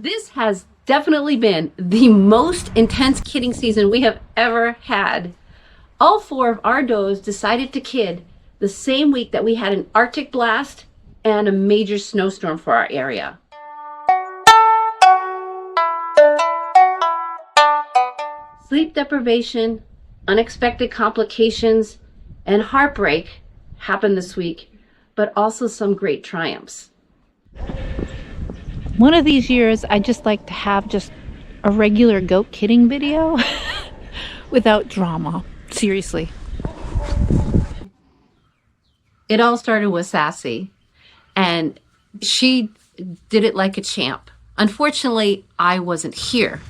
This has definitely been the most intense kidding season we have ever had. All 4 of our does decided to kid the same week that we had an Arctic blast and a major snowstorm for our area. Sleep deprivation, unexpected complications, and heartbreak happened this week, but also some great triumphs. One of these years, I just like to have just a regular goat kidding video without drama. Seriously. It all started with Sassy, and she did it like a champ. Unfortunately, I wasn't here.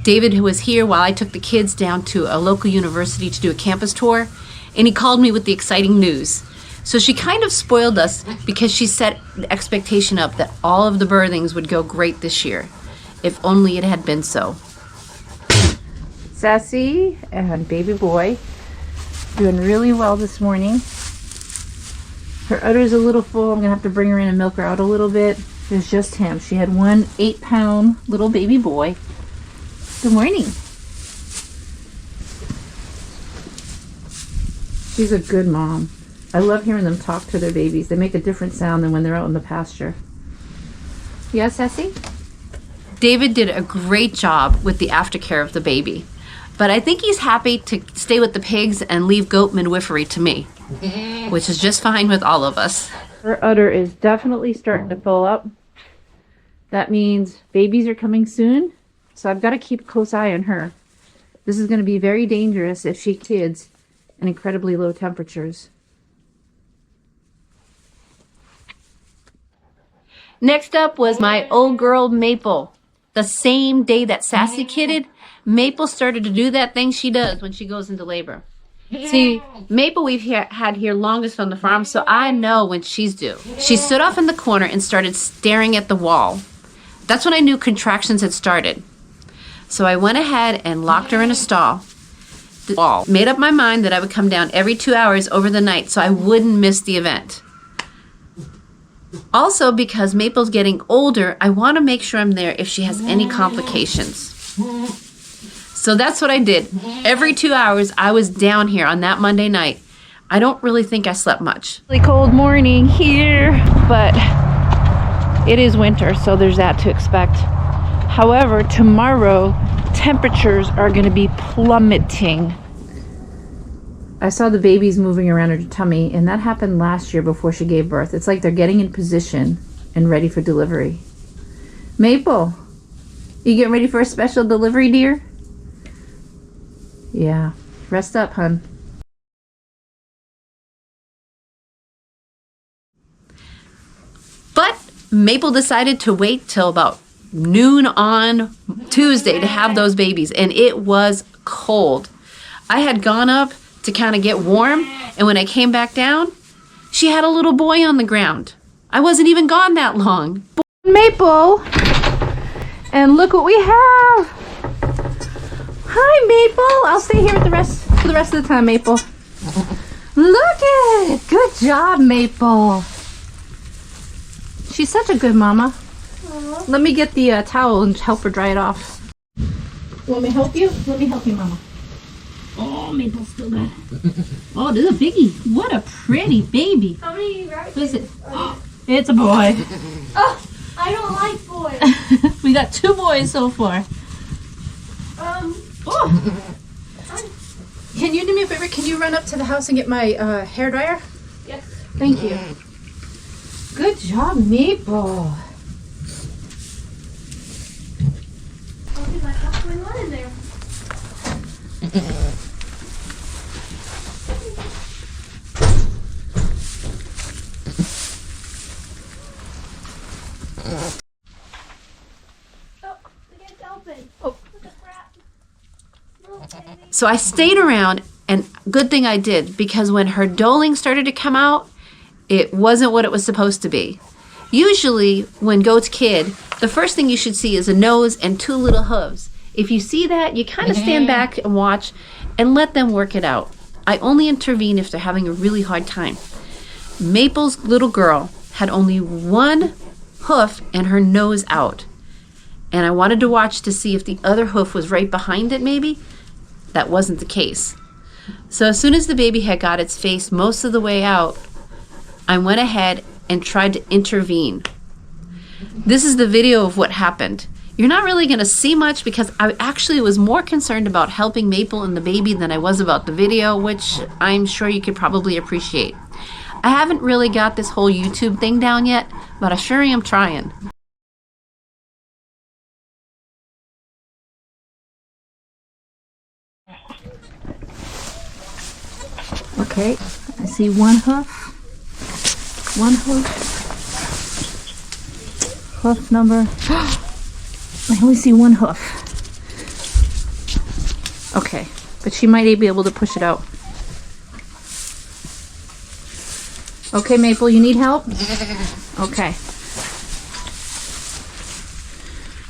David, who was here while I took the kids down to a local university to do a campus tour, and he called me with the exciting news. So she kind of spoiled us because she set the expectation up that all of the birthings would go great this year, if only it had been so. Sassy and baby boy doing really well this morning. Her udder's a little full. I'm gonna have to bring her in and milk her out a little bit. There's just him. She had one 8-pound little baby boy. Good morning. She's a good mom. I love hearing them talk to their babies. They make a different sound than when they're out in the pasture. Yeah, Sassy? David did a great job with the aftercare of the baby, but I think he's happy to stay with the pigs and leave goat midwifery to me, which is just fine with all of us. Her udder is definitely starting to fill up. That means babies are coming soon, so I've got to keep a close eye on her. This is going to be very dangerous if she kids in incredibly low temperatures. Next up was my old girl Maple. The same day that Sassy kidded, Maple started to do that thing she does when she goes into labor. See, Maple we've had here longest on the farm, so I know when she's due. She stood off in the corner and started staring at the wall. That's when I knew contractions had started. So I went ahead and locked her in a stall. The wall. Made up my mind that I would come down every 2 hours over the night so I wouldn't miss the event. Also, because Maple's getting older, I want to make sure I'm there if she has any complications. So that's what I did. Every 2 hours, I was down here on that Monday night. I don't really think I slept much. Really cold morning here, but it is winter, so there's that to expect. However, tomorrow, temperatures are going to be plummeting. I saw the babies moving around her tummy, and that happened last year before she gave birth. It's like they're getting in position and ready for delivery. Maple, you getting ready for a special delivery, dear? Yeah, rest up, hun. But Maple decided to wait till about noon on Tuesday to have those babies, and it was cold. I had gone up to kind of get warm, and when I came back down, she had a little boy on the ground. I wasn't even gone that long. Maple, and look what we have. Hi, Maple. I'll stay here for the rest of the time, Maple. Look at it. Good job, Maple. She's such a good mama. Aww. Let me get the towel and help her dry it off. You want me to help you? Let me help you, Mama. Oh, Maple's still good. Oh, this is a biggie. What a pretty baby. How many rabbits? What is it? It's a boy. Oh, I don't like boys. We got 2 boys so far. Oh. Can you do me a favor? Can you run up to the house and get my hair dryer? Yes. Thank you. Good job, Maple. Probably like what's going on in there. So I stayed around, and good thing I did, because when her doling started to come out, it wasn't what it was supposed to be. Usually, when goats kid, the first thing you should see is a nose and 2 little hooves. If you see that, you kind of stand back and watch and let them work it out. I only intervene if they're having a really hard time. Maple's little girl had only 1 hoof and her nose out. and I wanted to watch to see if the other hoof was right behind it maybe. That wasn't the case. So as soon as the baby had got its face most of the way out, I went ahead and tried to intervene. This is the video of what happened. You're not really going to see much because I actually was more concerned about helping Maple and the baby than I was about the video, which I'm sure you could probably appreciate. I haven't really got this whole YouTube thing down yet, but I sure am trying. Okay, I see one hoof. One hoof. Hoof number. I only see one hoof. Okay, but she might be able to push it out. Okay, Maple, you need help? Okay.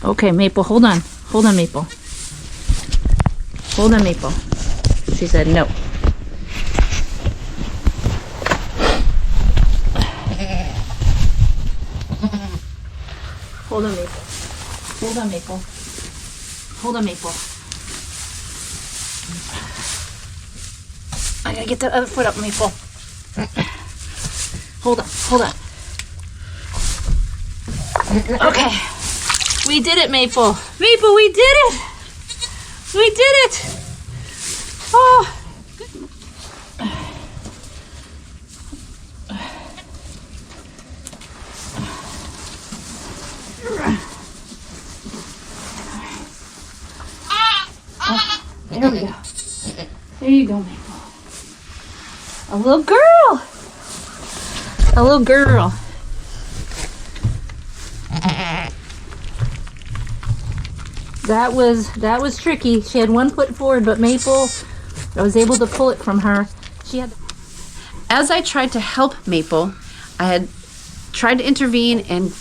Okay, Maple, hold on. Hold on, Maple. Hold on, Maple. She said no. Hold on, Maple. Hold on, Maple. Hold on, Maple. I gotta get the other foot up, Maple. Hold on, hold on. Okay. We did it, Maple. Maple, we did it! We did it! Oh! There we go. There you go, Maple. A little girl. A little girl. That was tricky. She had one foot forward, but Maple, I was able to pull it from her. She had. As I tried to help Maple, I had tried to intervene and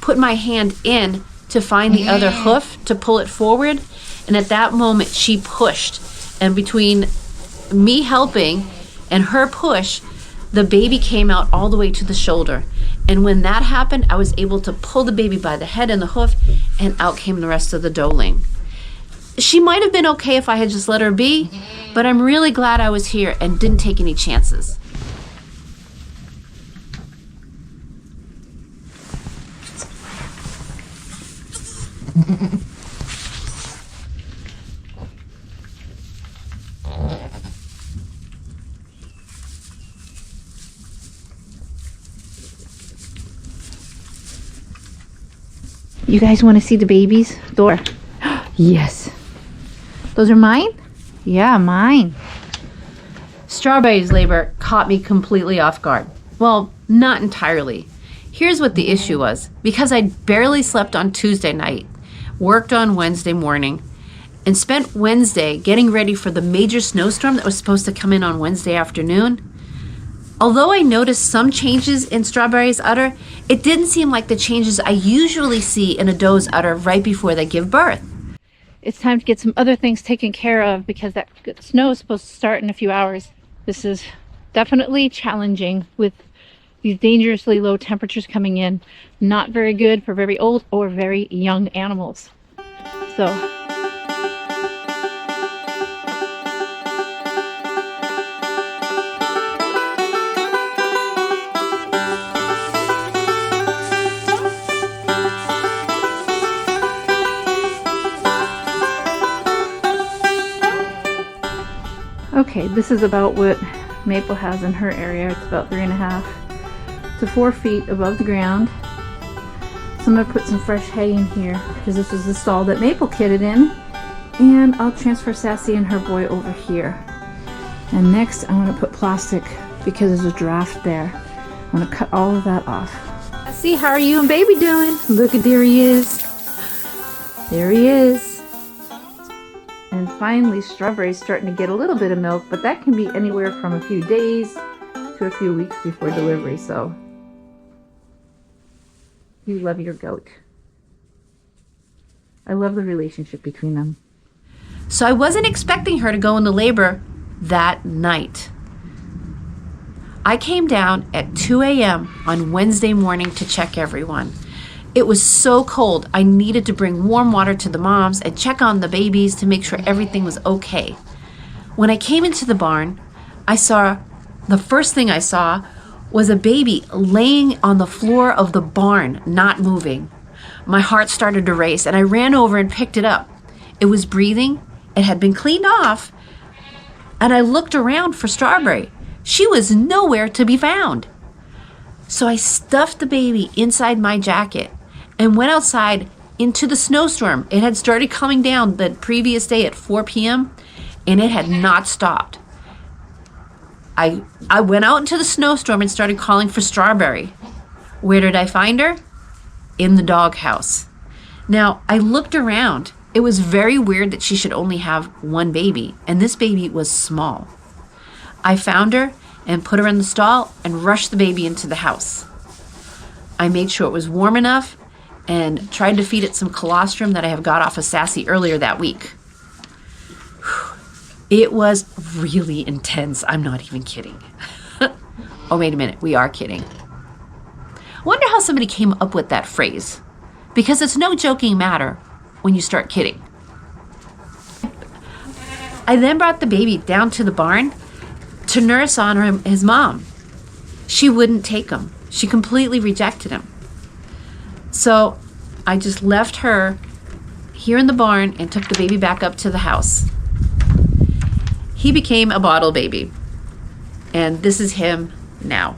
put my hand in to find the other hoof to pull it forward. And at that moment, she pushed. And between me helping and her push, the baby came out all the way to the shoulder. And when that happened, I was able to pull the baby by the head and the hoof, and out came the rest of the doeling. She might have been okay if I had just let her be, but I'm really glad I was here and didn't take any chances. You guys want to see the babies? Door. Yes. Those are mine? Yeah, mine. Strawberry's labor caught me completely off guard. Well, not entirely. Here's what the issue was. Because I barely slept on Tuesday night, worked on Wednesday morning, and spent Wednesday getting ready for the major snowstorm that was supposed to come in on Wednesday afternoon, although I noticed some changes in Strawberry's udder, it didn't seem like the changes I usually see in a doe's udder right before they give birth. It's time to get some other things taken care of because that snow is supposed to start in a few hours. This is definitely challenging with these dangerously low temperatures coming in. Not very good for very old or very young animals. So okay, this is about what Maple has in her area. It's about 3.5 to 4 feet above the ground. So I'm going to put some fresh hay in here because this is the stall that Maple kitted in. And I'll transfer Sassy and her boy over here. And next I want to put plastic because there's a draft there. I'm going to cut all of that off. Sassy, how are you and baby doing? Look at, there he is. There he is. And finally, Strawberry's starting to get a little bit of milk, but that can be anywhere from a few days to a few weeks before delivery, so you love your goat. I love the relationship between them. So I wasn't expecting her to go into labor that night. I came down at 2 a.m. on Wednesday morning to check everyone. It was so cold, I needed to bring warm water to the moms and check on the babies to make sure everything was okay. When I came into the barn, the first thing I saw was a baby laying on the floor of the barn, not moving. My heart started to race, and I ran over and picked it up. It was breathing, it had been cleaned off, and I looked around for Strawberry. She was nowhere to be found. So I stuffed the baby inside my jacket and went outside into the snowstorm. It had started coming down the previous day at 4 p.m. and it had not stopped. I went out into the snowstorm and started calling for Strawberry. Where did I find her? In the doghouse. Now, I looked around. It was very weird that she should only have one baby, and this baby was small. I found her and put her in the stall and rushed the baby into the house. I made sure it was warm enough and tried to feed it some colostrum that I have got off of Sassy earlier that week. It was really intense. I'm not even kidding. Oh, wait a minute. We are kidding. Wonder how somebody came up with that phrase. Because it's no joking matter when you start kidding. I then brought the baby down to the barn to nurse on his mom. She wouldn't take him. She completely rejected him. So I just left her here in the barn and took the baby back up to the house. He became a bottle baby. And this is him now.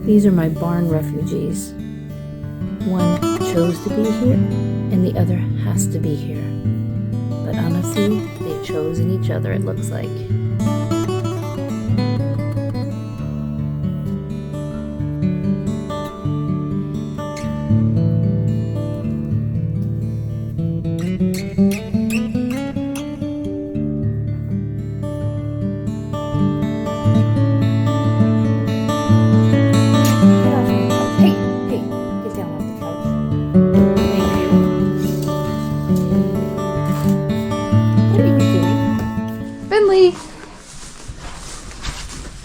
These are my barn refugees. One chose to be here, and the other has to be here. But honestly, they've chosen each other, it looks like.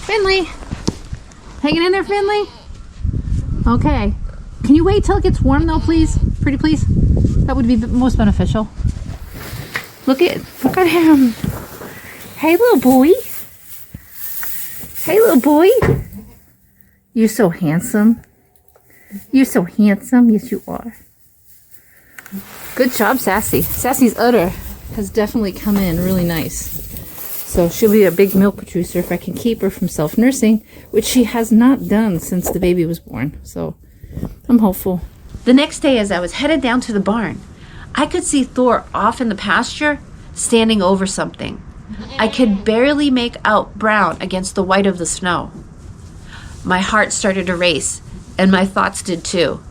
Finley! Hanging in there, Finley? Okay. Can you wait till it gets warm though, please? Pretty please? That would be most beneficial. Look at him. Hey, little boy. Hey, little boy. You're so handsome. You're so handsome. Yes, you are. Good job, Sassy. Sassy's udder has definitely come in really nice. So she'll be a big milk producer if I can keep her from self-nursing, which she has not done since the baby was born. So I'm hopeful. The next day, as I was headed down to the barn, I could see Thor off in the pasture, standing over something. I could barely make out brown against the white of the snow. My heart started to race, and my thoughts did too.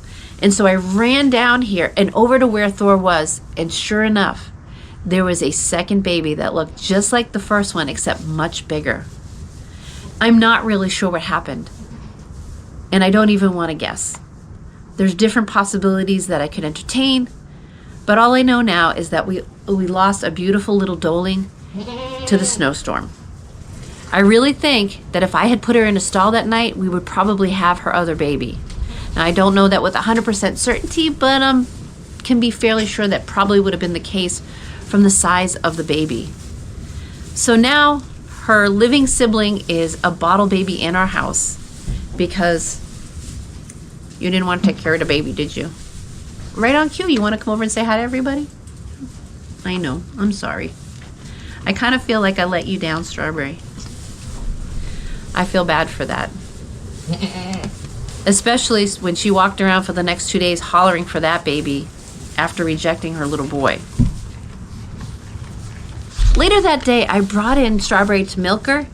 And so I ran down here and over to where Thor was, and sure enough, there was a second baby that looked just like the first one, except much bigger. I'm not really sure what happened, and I don't even want to guess. There's different possibilities that I could entertain, but all I know now is that we lost a beautiful little doeling to the snowstorm. I really think that if I had put her in a stall that night, we would probably have her other baby. Now, I don't know that with 100% certainty, but can be fairly sure that probably would have been the case from the size of the baby. So now her living sibling is a bottle baby in our house because you didn't want to take care of the baby, did you? Right on cue, you want to come over and say hi to everybody? I know, I'm sorry. I kind of feel like I let you down, Strawberry. I feel bad for that. Especially when she walked around for the next 2 days hollering for that baby after rejecting her little boy. Later that day, I brought in Strawberry to milk her,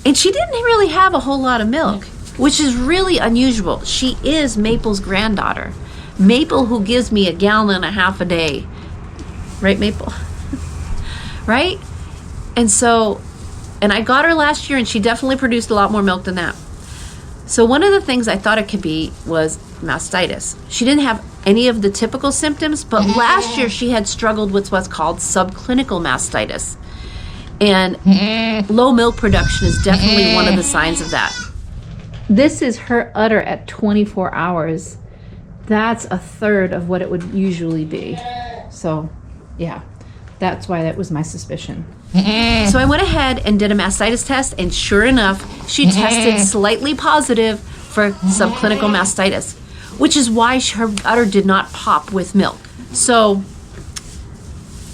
and she didn't really have a whole lot of milk, which is really unusual. She is Maple's granddaughter. Maple, who gives me 1.5 gallons a day. Right, Maple? Right? And I got her last year, and she definitely produced a lot more milk than that. So one of the things I thought it could be was mastitis. She didn't have any of the typical symptoms, but last year she had struggled with what's called subclinical mastitis. And low milk production is definitely one of the signs of that. This is her udder at 24 hours. That's a third of what it would usually be. So, yeah, that's why that was my suspicion. So I went ahead and did a mastitis test, and sure enough, she tested slightly positive for subclinical mastitis, which is why her udder did not pop with milk. So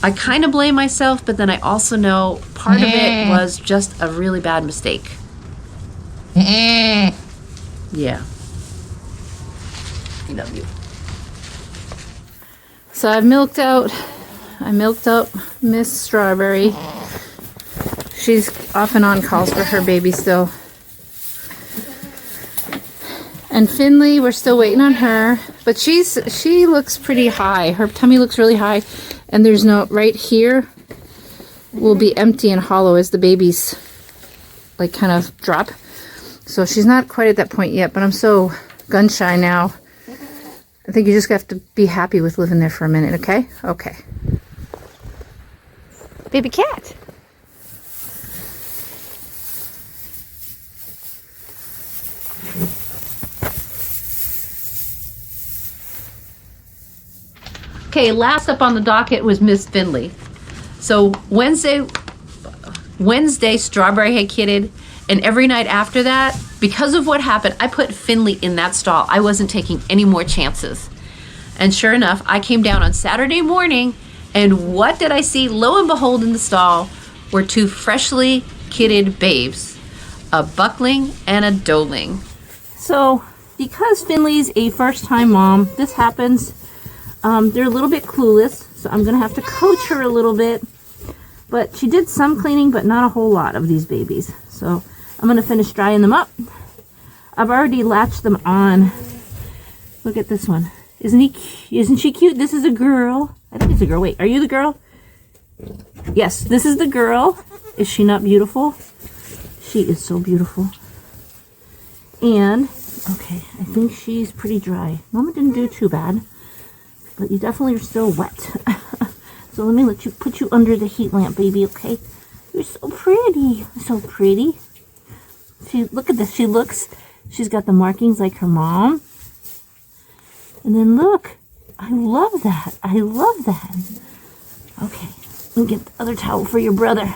I kind of blame myself, but then I also know part of it was just a really bad mistake. Yeah. I love you. So I milked out Miss Strawberry. She's off and on calls for her baby still. And Finley, we're still waiting on her, but she looks pretty high. Her tummy looks really high, and there's no, right here will be empty and hollow as the babies like kind of drop. So she's not quite at that point yet, but I'm so gun shy now. I think you just have to be happy with living there for a minute, okay? Okay. Baby cat. Okay, last up on the docket was Miss Finley. So Wednesday, Strawberry had kidded, and every night after that, because of what happened, I put Finley in that stall. I wasn't taking any more chances. And sure enough, I came down on Saturday morning, and what did I see? Lo and behold, in the stall were two freshly kidded babes, a buckling and a doeling. So, because Finley's a first-time mom, this happens. They're a little bit clueless, so I'm going to have to coach her a little bit. But she did some cleaning, but not a whole lot of these babies. So, I'm going to finish drying them up. I've already latched them on. Look at this one. Isn't she cute? This is a girl. I think it's a girl. Wait, are you the girl? Yes, this is the girl. Is she not beautiful? She is so beautiful. And, okay, I think she's pretty dry. Mama didn't do too bad, but you definitely are still wet. So let me put you under the heat lamp, baby, okay? You're so pretty. So pretty. Look at this. She's got the markings like her mom. And then look, I love that. I love that. Okay, let me get the other towel for your brother.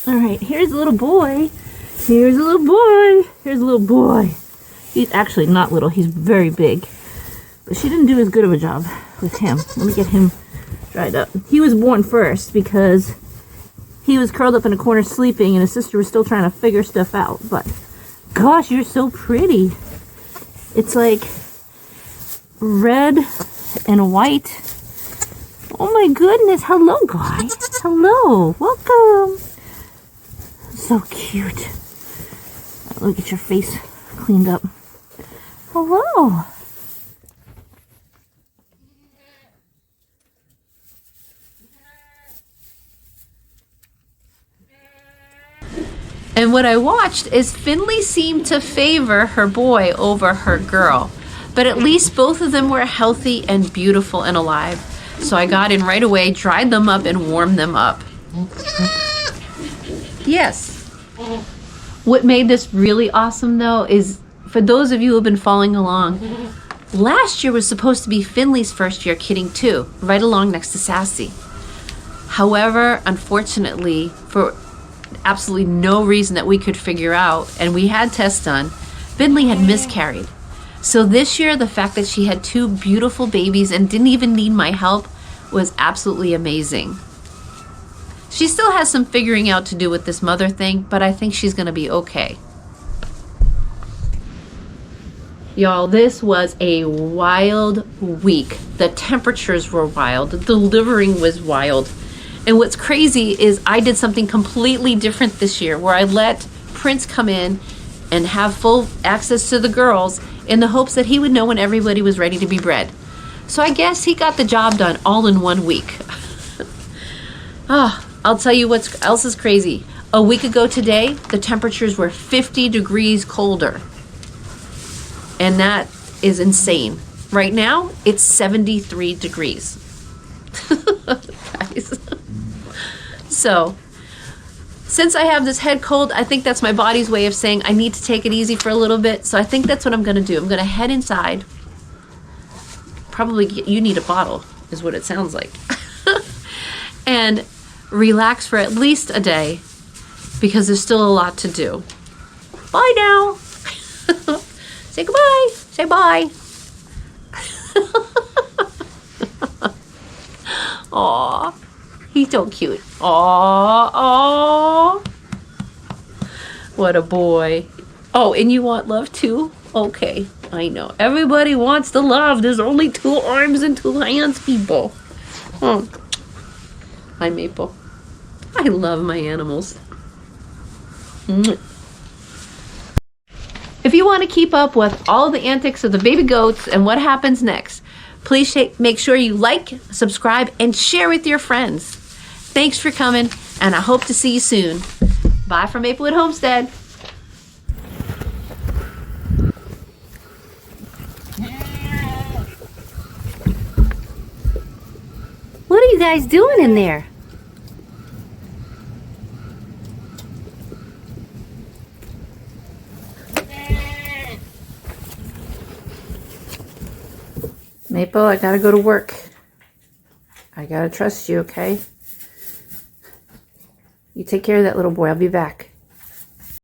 All right, here's a little boy. Here's a little boy. Here's a little boy. He's actually not little. He's very big. But she didn't do as good of a job with him. Let me get him dried up. He was born first because he was curled up in a corner sleeping, and his sister was still trying to figure stuff out. But gosh, you're so pretty. It's like red and white. Oh my goodness. Hello, guys. Hello. Welcome. So cute. Let me get your face cleaned up. Hello. And what I watched is Finley seemed to favor her boy over her girl. But at least both of them were healthy and beautiful and alive. So I got in right away, dried them up, and warmed them up. Yes. What made this really awesome, though, is for those of you who have been following along, last year was supposed to be Finley's first year kidding too, right along next to Sassy. However, unfortunately, for absolutely no reason that we could figure out, and we had tests done, Finley had miscarried. So this year, the fact that she had two beautiful babies and didn't even need my help was absolutely amazing. She still has some figuring out to do with this mother thing, but I think she's gonna be okay. Y'all, this was a wild week. The temperatures were wild. The delivering was wild. And what's crazy is I did something completely different this year, where I let Prince come in and have full access to the girls in the hopes that he would know when everybody was ready to be bred. So I guess he got the job done all in 1 week. I'll tell you what else is crazy. A week ago today, the temperatures were 50 degrees colder. And that is insane. Right now, it's 73 degrees. Guys. So, since I have this head cold, I think that's my body's way of saying I need to take it easy for a little bit. So I think that's what I'm going to do. I'm going to head inside. Probably you need a bottle is what it sounds like. And relax for at least a day because there's still a lot to do. Bye now. Say goodbye. Say bye. Aw, he's so cute. Aw, aw. What a boy. Oh, and you want love too? Okay, I know. Everybody wants the love. There's only 2 arms and 2 hands, people. Oh. Hi, Maple. I love my animals. If you want to keep up with all the antics of the baby goats and what happens next, please make sure you like, subscribe, and share with your friends. Thanks for coming, and I hope to see you soon. Bye from Maplewood Homestead. What are you guys doing in there? Maple, I gotta go to work. I gotta trust you, okay? You take care of that little boy. I'll be back.